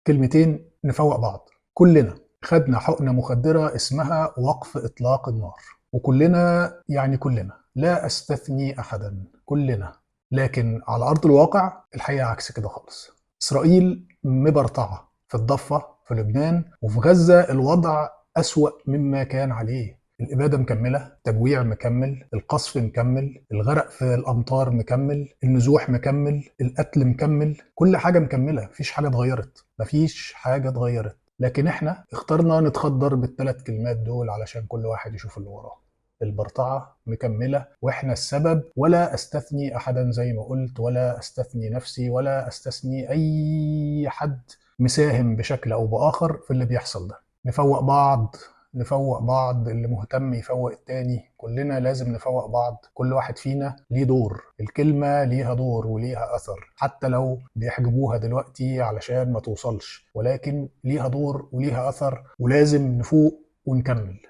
كلمتين نفوق بعض. كلنا خدنا حقنة مخدرة اسمها وقف إطلاق النار، وكلنا يعني كلنا لا أستثني أحدا، كلنا. لكن على أرض الواقع الحقيقة عكس كده خالص. إسرائيل مبرطعة في الضفة، في لبنان وفي غزة الوضع أسوأ مما كان عليه. الإبادة مكملة، تجويع مكمل، القصف مكمل، الغرق في الأمطار مكمل، النزوح مكمل، القتل مكمل، كل حاجة مكملة، مفيش حاجة اتغيرت، مفيش حاجة اتغيرت. لكن احنا اخترنا نتخدر بالثلاث كلمات دول علشان كل واحد يشوف اللي وراه. البرطعة مكملة واحنا السبب، ولا استثني احدا زي ما قلت، ولا استثني نفسي، ولا استثني اي حد مساهم بشكل او باخر في اللي بيحصل ده. نفوق بعض، نفوق بعض، اللي مهتم يفوق التاني، كلنا لازم نفوق بعض. كل واحد فينا ليه دور، الكلمة ليها دور وليها أثر، حتى لو بيحجبوها دلوقتي علشان ما توصلش، ولكن ليها دور وليها أثر، ولازم نفوق ونكمل.